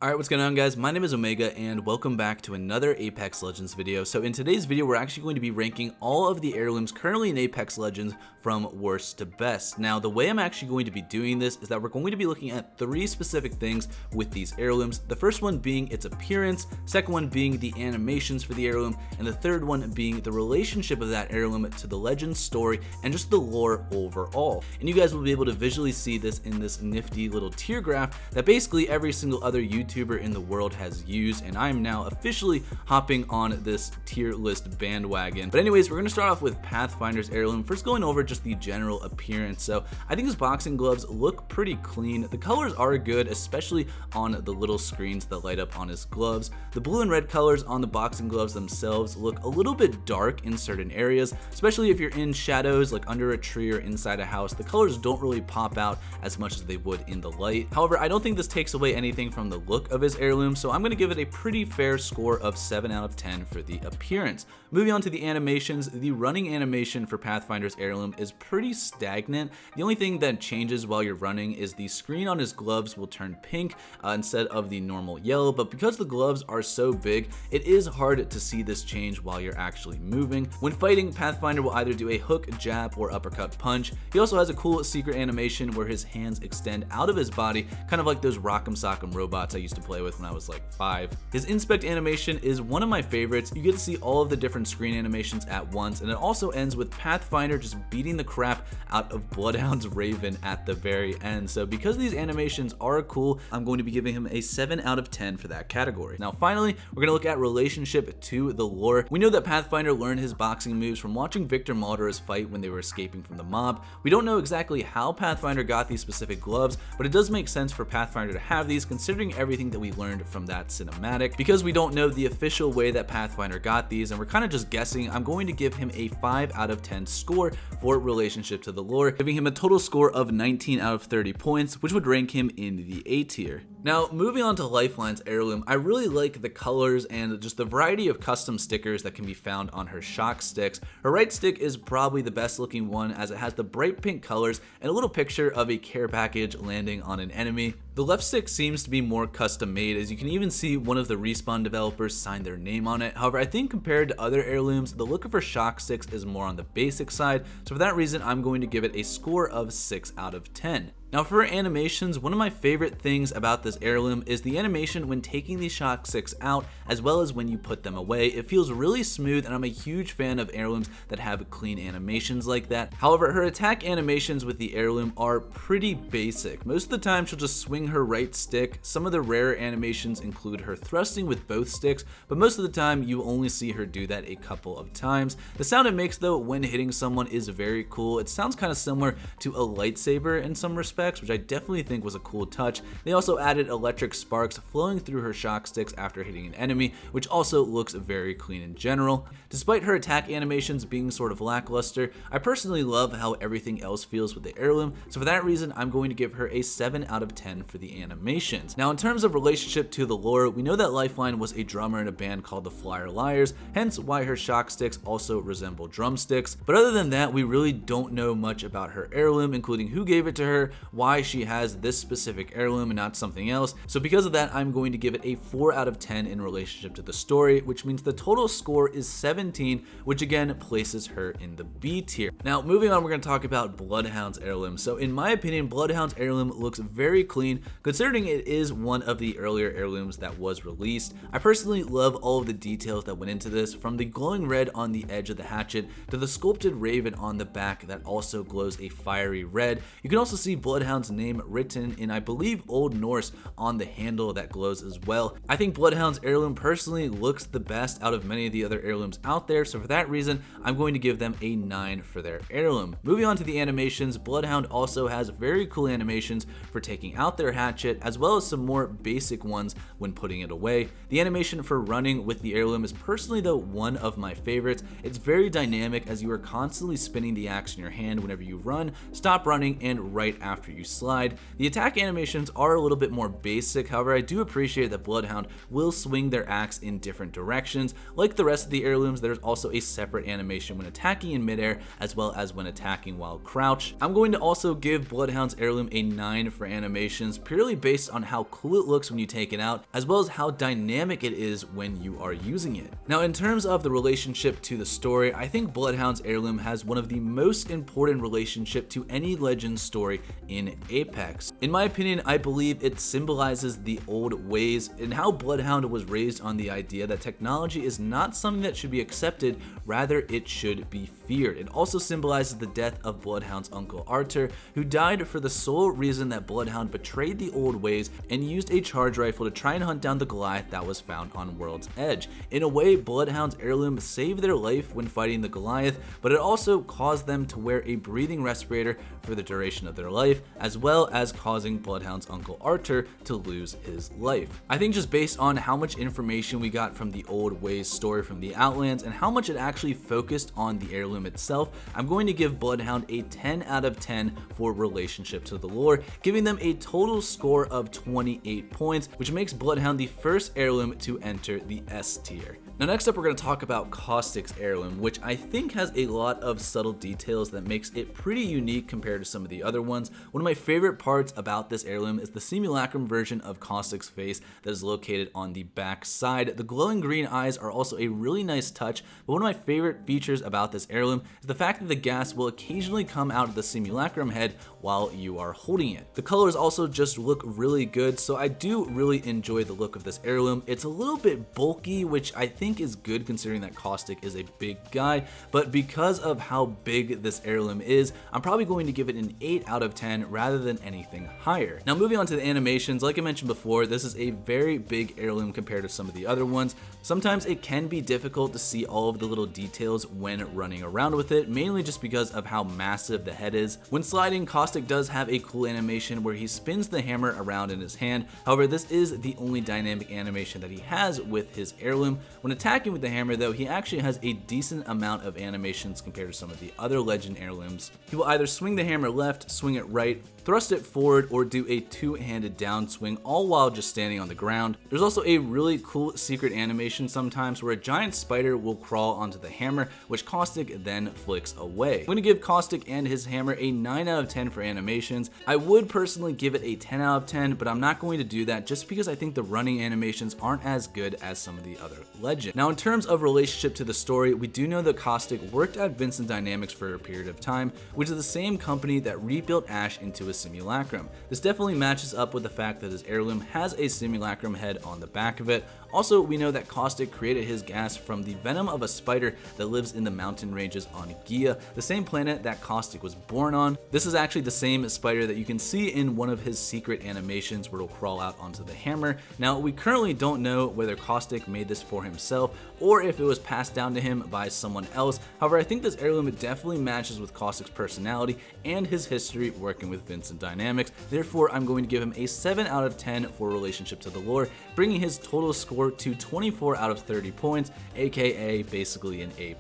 Alright, what's going on guys? My name is Omega and welcome back to another Apex Legends video. So in today's video, we're actually going to be ranking all of the heirlooms currently in Apex Legends from worst to best. Now, the way I'm actually going to be doing this is that we're going to be looking at three specific things with these heirlooms. The first one being its appearance, second one being the animations for the heirloom, and the third one being the relationship of that heirloom to the legend story and just the lore overall. And you guys will be able to visually see this in this nifty little tier graph that basically every single other YouTuber in the world has used, and I'm now officially hopping on this tier list bandwagon. But anyways, we're going to start off with Pathfinder's Heirloom, first going over just the general appearance. So I think his boxing gloves look pretty clean. The colors are good, especially on the little screens that light up on his gloves. The blue and red colors on the boxing gloves themselves look a little bit dark in certain areas, especially if you're in shadows like under a tree or inside a house. The colors don't really pop out as much as they would in the light. However, I don't think this takes away anything from the look of his heirloom, so I'm going to give it a pretty fair score of 7 out of 10 for the appearance. Moving on to the animations, the running animation for Pathfinder's Heirloom is pretty stagnant. The only thing that changes while you're running is the screen on his gloves will turn pink instead of the normal yellow, but because the gloves are so big, it is hard to see this change while you're actually moving. When fighting, Pathfinder will either do a hook, jab, or uppercut punch. He also has a cool secret animation where his hands extend out of his body, kind of like those Rock'em Sock'em robots I used to play with when I was like 5. His inspect animation is one of my favorites. You get to see all of the different screen animations at once, and it also ends with Pathfinder just beating the crap out of Bloodhound's Raven at the very end. So because these animations are cool, I'm going to be giving him a 7 out of 10 for that category. Now finally, we're going to look at relationship to the lore. We know that Pathfinder learned his boxing moves from watching Victor Maldora's fight when they were escaping from the mob. We don't know exactly how Pathfinder got these specific gloves, but it does make sense for Pathfinder to have these considering everything that we learned from that cinematic. Because we don't know the official way that Pathfinder got these and we're kind of just guessing, I'm going to give him a 5 out of 10 score for relationship to the lore, giving him a total score of 19 out of 30 points, which would rank him in the A tier. Now, moving on to Lifeline's Heirloom, I really like the colors and just the variety of custom stickers that can be found on her shock sticks. Her right stick is probably the best looking one as it has the bright pink colors and a little picture of a care package landing on an enemy. The left stick seems to be more custom made, as you can even see one of the Respawn developers sign their name on it. However, I think compared to other heirlooms, the look of her shock sticks is more on the basic side, so for that reason I'm going to give it a score of 6 out of 10. Now for animations, one of my favorite things about this heirloom is the animation when taking these shock sticks out as well as when you put them away. It feels really smooth and I'm a huge fan of heirlooms that have clean animations like that. However, her attack animations with the heirloom are pretty basic. Most of the time she'll just swing her right stick. Some of the rarer animations include her thrusting with both sticks, but most of the time you only see her do that a couple of times. The sound it makes though when hitting someone is very cool. It sounds kind of similar to a lightsaber in some respects, which I definitely think was a cool touch. They also added electric sparks flowing through her shock sticks after hitting an enemy, which also looks very clean in general. Despite her attack animations being sort of lackluster, I personally love how everything else feels with the heirloom, so for that reason I'm going to give her a 7 out of 10 for the animations. Now in terms of relationship to the lore, we know that Lifeline was a drummer in a band called the Flyer Liars, hence why her shock sticks also resemble drumsticks. But other than that, we really don't know much about her heirloom, including who gave it to her, why she has this specific heirloom and not something else. So because of that, I'm going to give it a 4 out of 10 in relationship to the story, which means the total score is 17, which again places her in the B tier. Now moving on, we're going to talk about Bloodhound's Heirloom. So in my opinion, Bloodhound's Heirloom looks very clean considering it is one of the earlier heirlooms that was released. I personally love all of the details that went into this, from the glowing red on the edge of the hatchet to the sculpted raven on the back that also glows a fiery red. You can also see Bloodhound's name written in, I believe, Old Norse on the handle that glows as well. I think Bloodhound's Heirloom personally looks the best out of many of the other heirlooms out there, so for that reason I'm going to give them a 9 for their heirloom. Moving on to the animations, Bloodhound also has very cool animations for taking out their hatchet as well as some more basic ones when putting it away. The animation for running with the heirloom is personally though one of my favorites. It's very dynamic as you are constantly spinning the axe in your hand whenever you run, stop running, and right after you slide. The attack animations are a little bit more basic, however I do appreciate that Bloodhound will swing their axe in different directions. Like the rest of the heirlooms, there's also a separate animation when attacking in midair as well as when attacking while crouched. I'm going to also give Bloodhound's heirloom a 9 for animations, purely based on how cool it looks when you take it out, as well as how dynamic it is when you are using it. Now, in terms of the relationship to the story, I think Bloodhound's heirloom has one of the most important relationship to any legend story in Apex. In my opinion, I believe it symbolizes the old ways and how Bloodhound was raised on the idea that technology is not something that should be accepted, rather it should be feared. It also symbolizes the death of Bloodhound's uncle Arthur, who died for the sole reason that Bloodhound betrayed the old ways and used a charge rifle to try and hunt down the Goliath that was found on World's Edge. In a way, Bloodhound's heirloom saved their life when fighting the Goliath, but it also caused them to wear a breathing respirator for the duration of their life, as well as causing Bloodhound's uncle Arthur to lose his life. I think just based on how much information we got from the old ways story from the Outlands and how much it actually focused on the heirloom itself, I'm going to give Bloodhound a 10 out of 10 for relationship to the lore, giving them a total score of 28 points, which makes Bloodhound the first heirloom to enter the S tier. Now next up, we're going to talk about Caustic's heirloom, which I think has a lot of subtle details that makes it pretty unique compared to some of the other ones. One of my favorite parts about this heirloom is the simulacrum version of Caustic's face that is located on the back side. The glowing green eyes are also a really nice touch, but one of my favorite features about this heirloom is the fact that the gas will occasionally come out of the simulacrum head while you are holding it. The colors also just look really good, so I do really enjoy the look of this heirloom. It's a little bit bulky, which I think is good considering that Caustic is a big guy, but because of how big this heirloom is, I'm probably going to give it an 8 out of 10 rather than anything higher. Now moving on to the animations, like I mentioned before, this is a very big heirloom compared to some of the other ones. Sometimes it can be difficult to see all of the little details when running around with it, mainly just because of how massive the head is. When sliding, Caustic does have a cool animation where he spins the hammer around in his hand. However, this is the only dynamic animation that he has with his heirloom. When attacking with the hammer though, he actually has a decent amount of animations compared to some of the other legend heirlooms. He will either swing the hammer left, swing it right, thrust it forward, or do a two-handed downswing, all while just standing on the ground. There's also a really cool secret animation sometimes where a giant spider will crawl onto the hammer, which Caustic then flicks away. I'm going to give Caustic and his hammer a 9 out of 10 for animations. I would personally give it a 10 out of 10, but I'm not going to do that just because I think the running animations aren't as good as some of the other legends. Now in terms of relationship to the story, we do know that Caustic worked at Vincent Dynamics for a period of time, which is the same company that rebuilt Ash into a simulacrum. This definitely matches up with the fact that his heirloom has a simulacrum head on the back of it. Also, we know that Caustic created his gas from the venom of a spider that lives in the mountain ranges on Gia, the same planet that Caustic was born on. This is actually the same spider that you can see in one of his secret animations where it'll crawl out onto the hammer. Now, we currently don't know whether Caustic made this for himself or if it was passed down to him by someone else. However, I think this heirloom definitely matches with Caustic's personality and his history working with Vincent Dynamics. Therefore, I'm going to give him a 7 out of 10 for relationship to the lore, bringing his total score to 24 out of 30 points, aka basically an A+.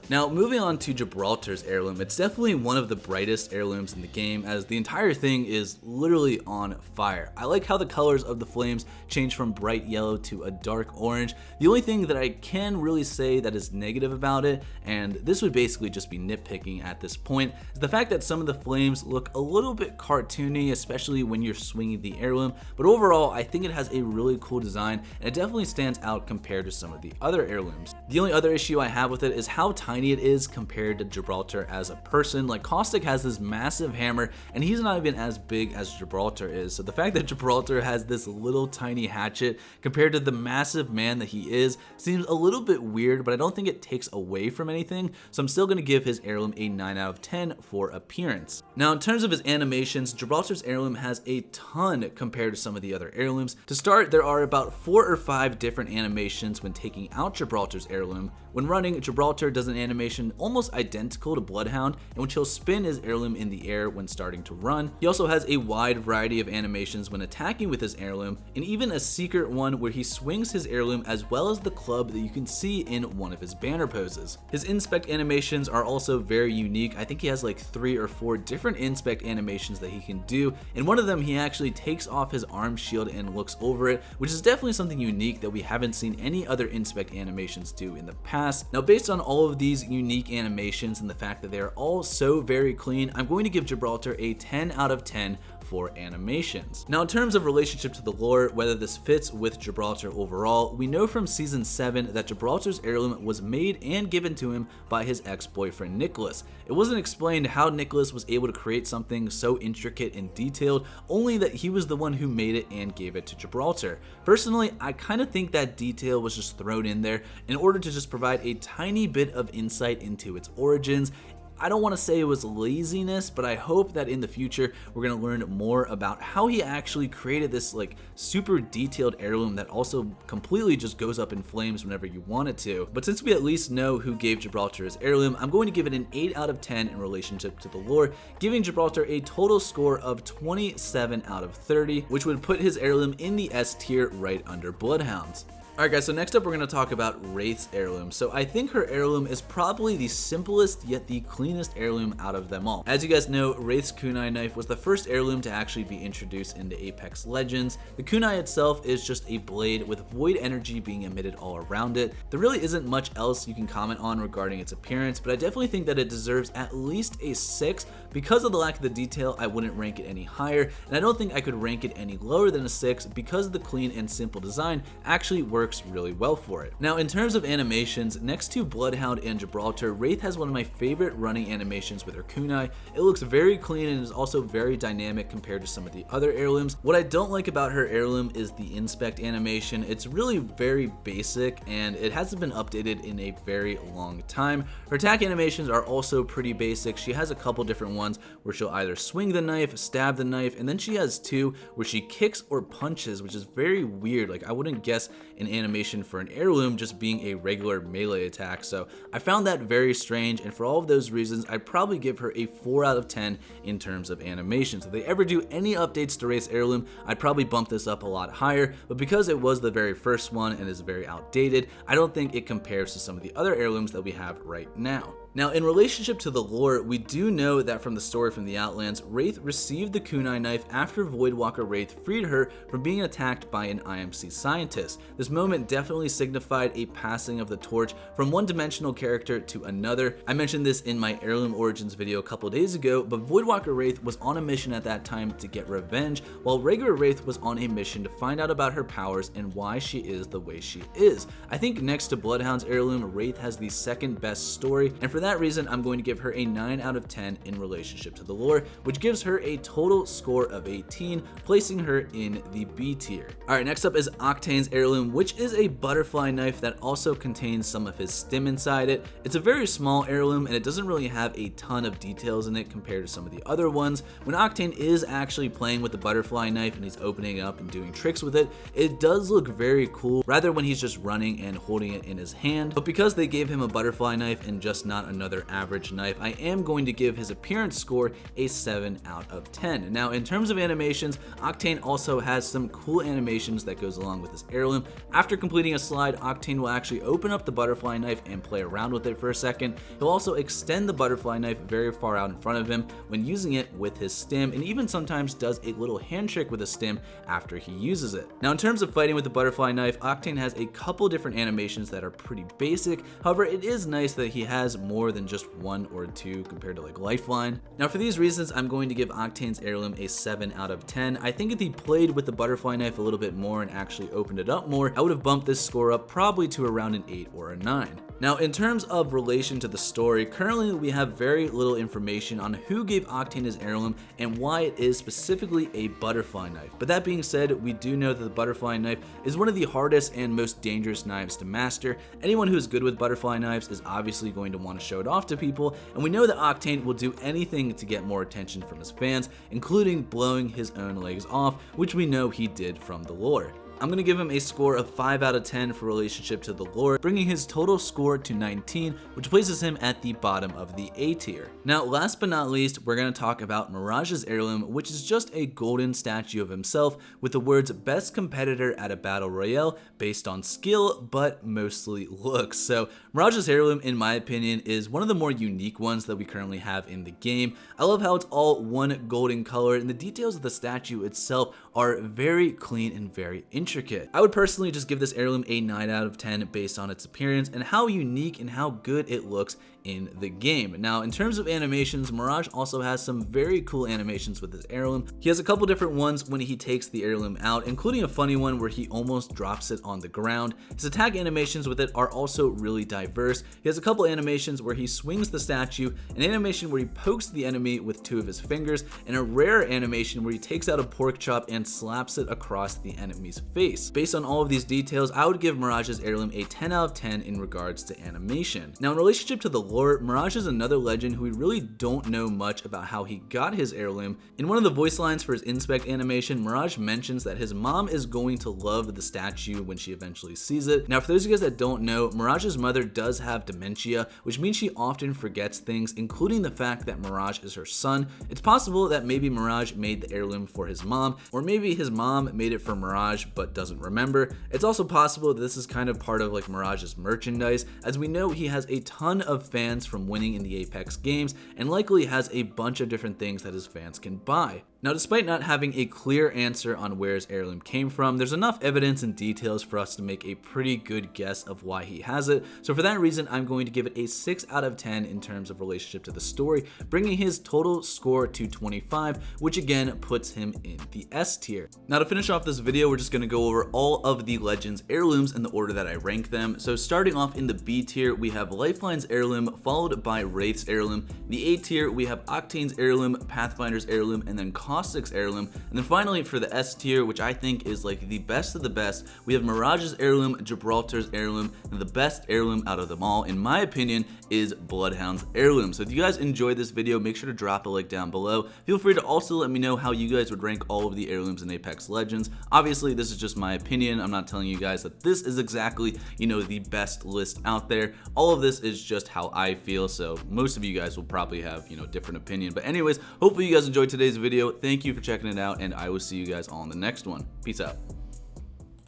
Now, moving on to Gibraltar's heirloom, it's definitely one of the brightest heirlooms in the game, as the entire thing is literally on fire. I like how the colors of the flames change from bright yellow to a dark orange. The only thing that I can really say that is negative about it, and this would basically just be nitpicking at this point, is the fact that some of the flames look a little bit cartoony, especially when you're swinging the heirloom, but overall I think it has a really cool design and it definitely stands out compared to some of the other heirlooms. The only other issue I have with it is how tiny it is compared to Gibraltar as a person. Like, Caustic has this massive hammer and he's not even as big as Gibraltar is, so the fact that Gibraltar has this little tiny hatchet compared to the massive man that he is seems a little bit weird, but I don't think it takes away from anything, so I'm still going to give his heirloom a 9 out of 10 for appearance. Now, in terms of his animations, Gibraltar's heirloom has a ton compared to some of the other heirlooms. To start, there are about 4 or 5 different animations when taking out Gibraltar's heirloom, Heirloom. When running, Gibraltar does an animation almost identical to Bloodhound, in which he'll spin his heirloom in the air when starting to run. He also has a wide variety of animations when attacking with his heirloom, and even a secret one where he swings his heirloom as well as the club that you can see in one of his banner poses. His inspect animations are also very unique. I think he has like 3 or 4 different inspect animations that he can do. In one of them, he actually takes off his arm shield and looks over it, which is definitely something unique that we haven't seen any other inspect animations do in the past. Now, based on all of these unique animations and the fact that they are all so very clean, I'm going to give Gibraltar a 10 out of 10 for animations. Now, in terms of relationship to the lore, whether this fits with Gibraltar overall, we know from season 7 that Gibraltar's heirloom was made and given to him by his ex-boyfriend Nicholas. It wasn't explained how Nicholas was able to create something so intricate and detailed, only that he was the one who made it and gave it to Gibraltar. Personally, I kind of think that detail was just thrown in there in order to just provide a tiny bit of insight into its origins. I don't want to say it was laziness, but I hope that in the future we're going to learn more about how he actually created this like super detailed heirloom that also completely just goes up in flames whenever you want it to. But since we at least know who gave Gibraltar his heirloom, I'm going to give it an 8 out of 10 in relationship to the lore, giving Gibraltar a total score of 27 out of 30, which would put his heirloom in the S tier right under Bloodhound's. Alright guys, so next up we're going to talk about Wraith's heirloom. So I think her heirloom is probably the simplest yet the cleanest heirloom out of them all. As you guys know, Wraith's kunai knife was the first heirloom to actually be introduced into Apex Legends. The kunai itself is just a blade with void energy being emitted all around it. There really isn't much else you can comment on regarding its appearance, but I definitely think that it deserves at least a 6. Because of the lack of the detail, I wouldn't rank it any higher, and I don't think I could rank it any lower than a 6 because the clean and simple design actually works really well for it. Now, in terms of animations, next to Bloodhound and Gibraltar, Wraith has one of my favorite running animations with her kunai. It looks very clean and is also very dynamic compared to some of the other heirlooms. What I don't like about her heirloom is the inspect animation. It's really very basic and it hasn't been updated in a very long time. Her attack animations are also pretty basic. She has a couple different ones where she'll either swing the knife, stab the knife, and then she has 2 where she kicks or punches, which is very weird. Like, I wouldn't guess an animation for an heirloom just being a regular melee attack, so I found that very strange, and for all of those reasons I'd probably give her a 4 out of 10 in terms of animations. If they ever do any updates to Wraith's heirloom, I'd probably bump this up a lot higher, but because it was the very first one and is very outdated, I don't think it compares to some of the other heirlooms that we have right now. Now, in relationship to the lore, we do know that from the story from the Outlands, Wraith received the kunai knife after Voidwalker Wraith freed her from being attacked by an IMC scientist. This moment definitely signified a passing of the torch from one-dimensional character to another. I mentioned this in my Heirloom Origins video a couple days ago, but Voidwalker Wraith was on a mission at that time to get revenge, while regular Wraith was on a mission to find out about her powers and why she is the way she is. I think next to Bloodhound's heirloom, Wraith has the second best story, and for that reason, I'm going to give her a 9 out of 10 in relationship to the lore, which gives her a total score of 18, placing her in the B tier. Alright, next up is Octane's heirloom, which is a butterfly knife that also contains some of his stim inside it. It's a very small heirloom and it doesn't really have a ton of details in it compared to some of the other ones. When Octane is actually playing with the butterfly knife and he's opening it up and doing tricks with it, it does look very cool, rather when he's just running and holding it in his hand. But because they gave him a butterfly knife and just not another average knife, I am going to give his appearance score a 7 out of 10. Now, in terms of animations, Octane also has some cool animations that goes along with his heirloom. After completing a slide, Octane will actually open up the butterfly knife and play around with it for a second. He'll also extend the butterfly knife very far out in front of him when using it with his stim, and even sometimes does a little hand trick with a stim after he uses it. Now, in terms of fighting with the butterfly knife, Octane has a couple different animations that are pretty basic. However, it is nice that he has more than just 1 or 2 compared to like Lifeline. Now, for these reasons, I'm going to give Octane's heirloom a 7 out of 10. I think if he played with the butterfly knife a little bit more and actually opened it up more, I would have bumped this score up probably to around an 8 or a 9. Now, in terms of relation to the story, currently we have very little information on who gave Octane his heirloom and why it is specifically a butterfly knife. But that being said, we do know that the butterfly knife is one of the hardest and most dangerous knives to master. Anyone who is good with butterfly knives is obviously going to want to show it off to people, and we know that Octane will do anything to get more attention from his fans, including blowing his own legs off, which we know he did from the lore. I'm gonna give him a score of 5 out of 10 for relationship to the lore, bringing his total score to 19, which places him at the bottom of the A tier. Now, last but not least, we're gonna talk about Mirage's Heirloom, which is just a golden statue of himself with the words best competitor at a battle royale based on skill, but mostly looks. So Mirage's Heirloom, in my opinion, is one of the more unique ones that we currently have in the game. I love how it's all one golden color, and the details of the statue itself are very clean and very intricate. I would personally just give this heirloom a 9 out of 10 based on its appearance and how unique and how good it looks in the game. Now, in terms of animations, Mirage also has some very cool animations with his heirloom. He has a couple different ones when he takes the heirloom out, including a funny one where he almost drops it on the ground. His attack animations with it are also really diverse. He has a couple animations where he swings the statue, an animation where he pokes the enemy with 2 of his fingers, and a rare animation where he takes out a pork chop and slaps it across the enemy's face. Based on all of these details, I would give Mirage's Heirloom a 10 out of 10 in regards to animation. Now, in relationship to the lore, Mirage is another legend who we really don't know much about how he got his heirloom. In one of the voice lines for his inspect animation, Mirage mentions that his mom is going to love the statue when she eventually sees it. Now, for those of you guys that don't know, Mirage's mother does have dementia, which means she often forgets things, including the fact that Mirage is her son. It's possible that maybe Mirage made the heirloom for his mom, or maybe his mom made it for Mirage but doesn't remember. It's also possible that this is kind of part of like Mirage's merchandise, as we know he has a ton of fans from winning in the Apex games and likely has a bunch of different things that his fans can buy. Now, despite not having a clear answer on where his heirloom came from, there's enough evidence and details for us to make a pretty good guess of why he has it. So for that reason, I'm going to give it a 6 out of 10 in terms of relationship to the story, bringing his total score to 25, which again puts him in the S tier. Now, to finish off this video, we're just going to go over all of the Legends heirlooms in the order that I rank them. So starting off in the B tier, we have Lifeline's Heirloom, followed by Wraith's Heirloom. The A tier, we have Octane's Heirloom, Pathfinder's Heirloom, and then Caustic's Heirloom. And then finally for the S tier, which I think is like the best of the best, we have Mirage's Heirloom, Gibraltar's Heirloom, and the best heirloom out of them all, in my opinion, is Bloodhound's Heirloom. So if you guys enjoyed this video, make sure to drop a like down below. Feel free to also let me know how you guys would rank all of the heirlooms in Apex Legends. Obviously, this is just my opinion. I'm not telling you guys that this is exactly, the best list out there. All of this is just how I feel, so most of you guys will probably have, different opinion. But anyways, hopefully you guys enjoyed today's video. Thank you for checking it out, and I will see you guys all in the next one. Peace out.